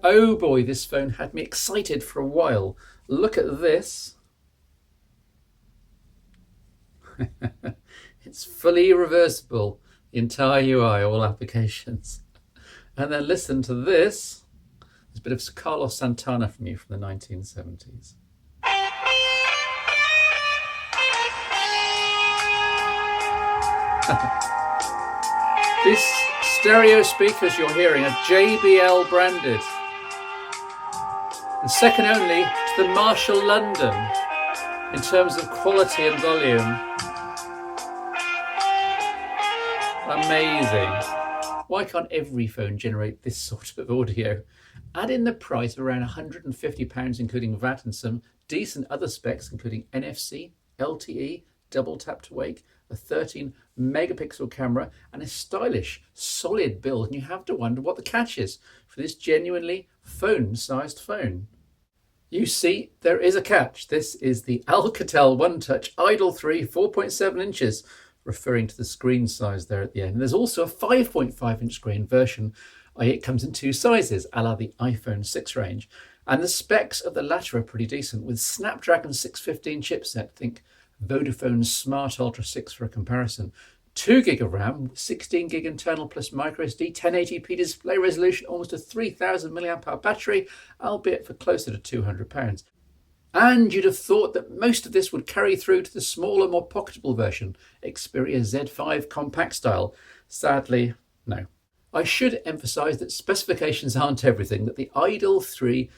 Oh boy, this phone had me excited for a while. Look at this. It's fully reversible, the entire UI, all applications. And then listen to this. There's a bit of Carlos Santana from you from the 1970s. These stereo speakers you're hearing are JBL branded, and second only to the Marshall London in terms of quality and volume. Amazing. Why can't every phone generate this sort of audio? Add in the price of around £150 including VAT and some decent other specs including NFC, LTE, double tap to wake, a 13 megapixel camera and a stylish solid build, and you have to wonder what the catch is for this genuinely phone-sized phone. You see, there is a catch. This is the Alcatel One Touch Idol 3 4.7 inches, referring to the screen size there at the end. There's also a 5.5 inch screen version. It comes in two sizes, a la the iPhone 6 range. And the specs of the latter are pretty decent, with Snapdragon 615 chipset. Think Vodafone's Smart Ultra 6 for a comparison. 2 gig of RAM, 16 gig internal plus microSD, 1080p display resolution, almost a 3000 mAh battery, albeit for closer to £200. And you'd have thought that most of this would carry through to the smaller, more pocketable version, Xperia Z5 compact style. Sadly, no. I should emphasise that specifications aren't everything, that the Idol 3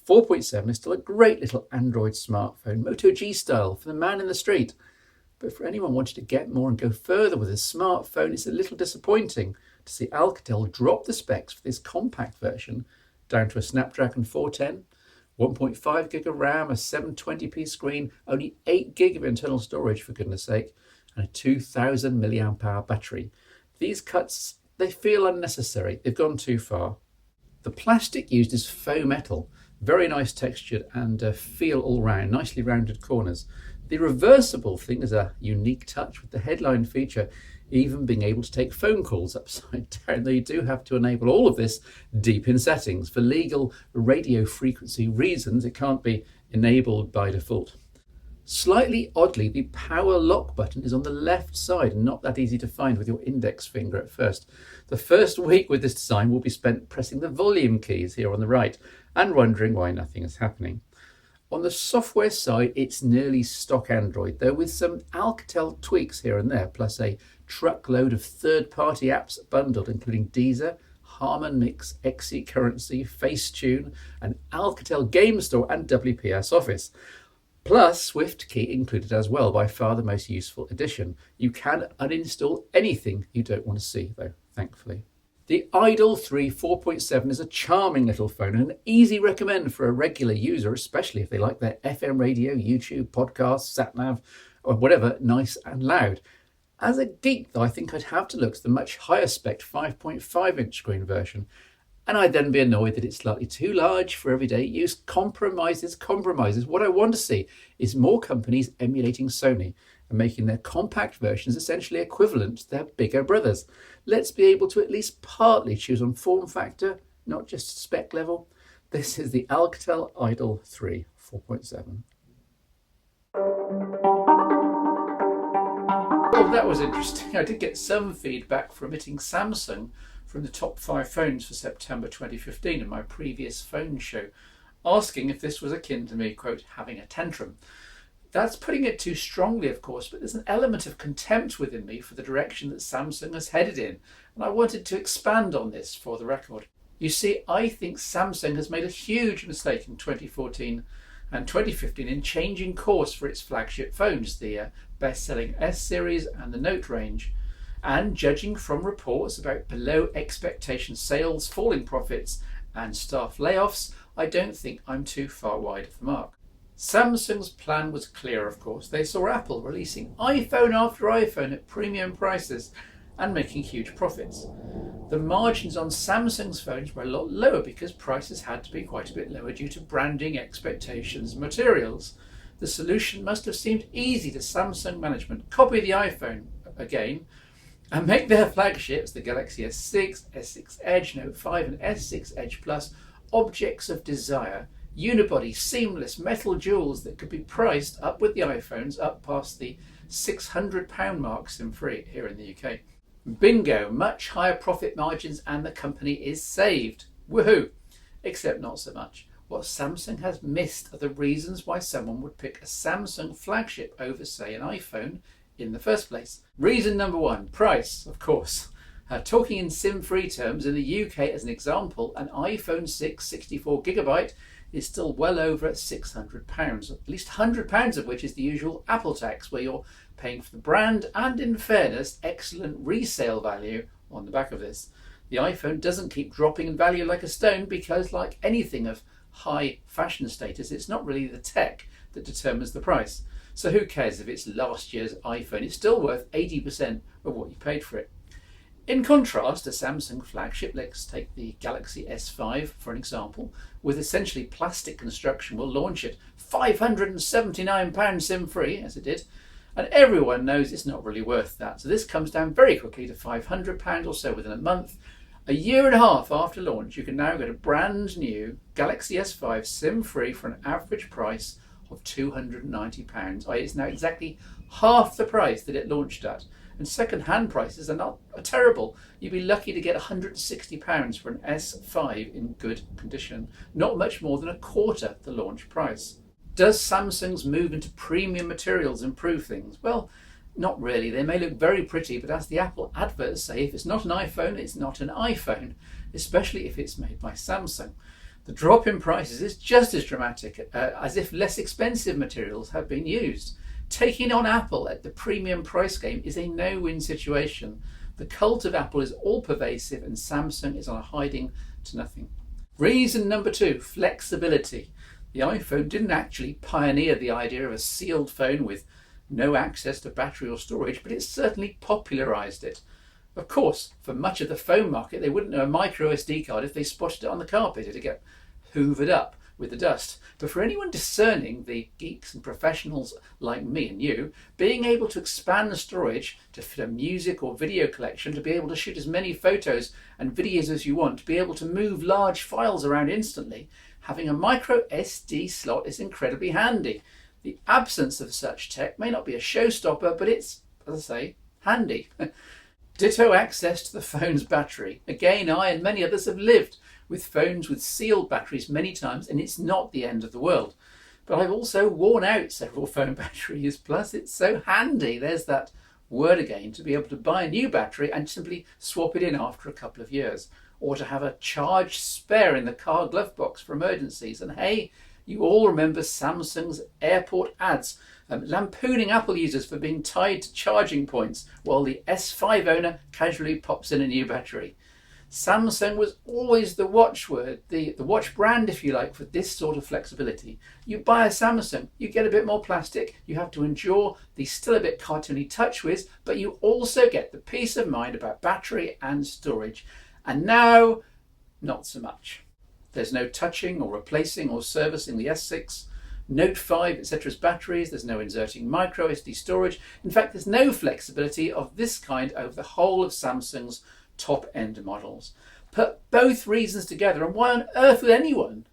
4.7 is still a great little Android smartphone, Moto G style, for the man in the street. But for anyone wanting to get more and go further with a smartphone, it's a little disappointing to see Alcatel drop the specs for this compact version down to a Snapdragon 410, 1.5 gig of RAM, a 720p screen, only 8 gig of internal storage for goodness sake, and a 2000 mAh battery. These cuts, they feel unnecessary. They've gone too far. The plastic used is faux metal, very nice textured and feel all round, nicely rounded corners. The reversible thing is a unique touch, with the headline feature even being able to take phone calls upside down, though you do have to enable all of this deep in settings. For legal radio frequency reasons, it can't be enabled by default. Slightly oddly, the power lock button is on the left side and not that easy to find with your index finger at first. The first week with this design will be spent pressing the volume keys here on the right and wondering why nothing is happening. On the software side, it's nearly stock Android, though with some Alcatel tweaks here and there, plus a truckload of third-party apps bundled, including Deezer, Harman Mix, XE Currency, Facetune, and Alcatel Game Store and WPS Office. Plus SwiftKey included as well, by far the most useful addition. You can uninstall anything you don't want to see, though, thankfully. The Idol 3 4.7 is a charming little phone and an easy recommend for a regular user, especially if they like their FM radio, YouTube, podcasts, sat-nav, or whatever nice and loud. As a geek, though, I think I'd have to look to the much higher spec 5.5 inch screen version, and I'd then be annoyed that it's slightly too large for everyday use. Compromises. What I want to see is more companies emulating Sony and making their compact versions essentially equivalent to their bigger brothers. Let's be able to at least partly choose on form factor, not just spec level. This is the Alcatel Idol 3 4.7. Well, that was interesting. I did get some feedback from omitting Samsung from the top 5 phones for September 2015 in my previous phone show, asking if this was akin to me, quote, having a tantrum. That's putting it too strongly, of course, but there's an element of contempt within me for the direction that Samsung has headed in, and I wanted to expand on this for the record. You see, I think Samsung has made a huge mistake in 2014 and 2015 in changing course for its flagship phones, the best-selling S series and the Note range. And judging from reports about below expectation sales, falling profits and staff layoffs, I don't think I'm too far wide of the mark. Samsung's plan was clear, of course. They saw Apple releasing iPhone after iPhone at premium prices and making huge profits. The margins on Samsung's phones were a lot lower because prices had to be quite a bit lower due to branding, expectations, and materials. The solution must have seemed easy to Samsung management. Copy the iPhone again and make their flagships, the Galaxy S6, S6 Edge, Note 5 and S6 Edge Plus, objects of desire, unibody, seamless metal jewels that could be priced up with the iPhones up past the £600 mark SIM-free here in the UK. Bingo, much higher profit margins and the company is saved. Woohoo! Except not so much. What Samsung has missed are the reasons why someone would pick a Samsung flagship over, say, an iPhone in the first place. Reason number one, price, of course. Talking in SIM-free terms, in the UK as an example, an iPhone 6 64GB is still well over £600, at least £100 of which is the usual Apple tax, where you're paying for the brand and, in fairness, excellent resale value on the back of this. The iPhone doesn't keep dropping in value like a stone because, like anything of high fashion status, it's not really the tech that determines the price. So who cares if it's last year's iPhone? It's still worth 80% of what you paid for it. In contrast, a Samsung flagship, let's take the Galaxy S5 for an example, with essentially plastic construction, will launch at £579 SIM-free, as it did, and everyone knows it's not really worth that. So this comes down very quickly to £500 or so within a month. A year and a half after launch, you can now get a brand new Galaxy S5 SIM-free for an average price of £290. It's now exactly half the price that it launched at. And second-hand prices are terrible. You'd be lucky to get £160 for an S5 in good condition, not much more than a quarter the launch price. Does Samsung's move into premium materials improve things? Well, not really. They may look very pretty, but as the Apple adverts say, if it's not an iPhone, it's not an iPhone, especially if it's made by Samsung. The drop in prices is just as dramatic, as if less expensive materials have been used. Taking on Apple at the premium price game is a no-win situation. The cult of Apple is all pervasive and Samsung is on a hiding to nothing. Reason number two, flexibility. The iPhone didn't actually pioneer the idea of a sealed phone with no access to battery or storage, but it certainly popularised it. Of course, for much of the phone market, they wouldn't know a micro SD card if they spotted it on the carpet. It'd get hoovered up with the dust. But for anyone discerning, the geeks and professionals like me and you, being able to expand the storage to fit a music or video collection, to be able to shoot as many photos and videos as you want, to be able to move large files around instantly, having a micro SD slot is incredibly handy. The absence of such tech may not be a showstopper, but it's, as I say, handy. Ditto access to the phone's battery. Again, I and many others have lived with phones with sealed batteries many times, and it's not the end of the world. But I've also worn out several phone batteries, plus it's so handy, there's that word again, to be able to buy a new battery and simply swap it in after a couple of years, or to have a charged spare in the car glove box for emergencies. And hey, you all remember Samsung's airport ads lampooning Apple users for being tied to charging points while the S5 owner casually pops in a new battery. Samsung was always the watchword, the watch brand, if you like, for this sort of flexibility. You buy a Samsung, you get a bit more plastic, you have to endure the still a bit cartoony TouchWiz, but you also get the peace of mind about battery and storage. And now, not so much. There's no touching or replacing or servicing the S6, Note 5, etc's batteries. There's no inserting micro SD storage. In fact, there's no flexibility of this kind over the whole of Samsung's top-end models. Put both reasons together, and why on earth would anyone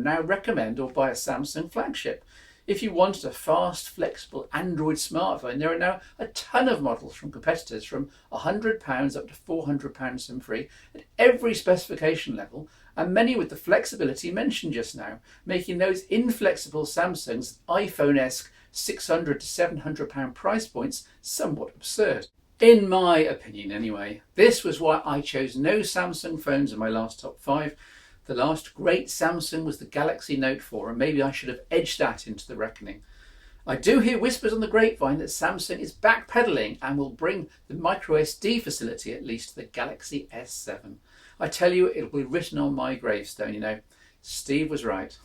now recommend or buy a Samsung flagship? If you wanted a fast, flexible Android smartphone, there are now a ton of models from competitors from £100 up to £400 SIM-free at every specification level, and many with the flexibility mentioned just now, making those inflexible Samsung's iPhone-esque £600 to £700 price points somewhat absurd. In my opinion anyway. This was why I chose no Samsung phones in my last top 5. The last great Samsung was the Galaxy Note 4, and maybe I should have edged that into the reckoning. I do hear whispers on the grapevine that Samsung is backpedaling and will bring the microSD facility at least to the Galaxy S7. I tell you, it'll be written on my gravestone, Steve was right.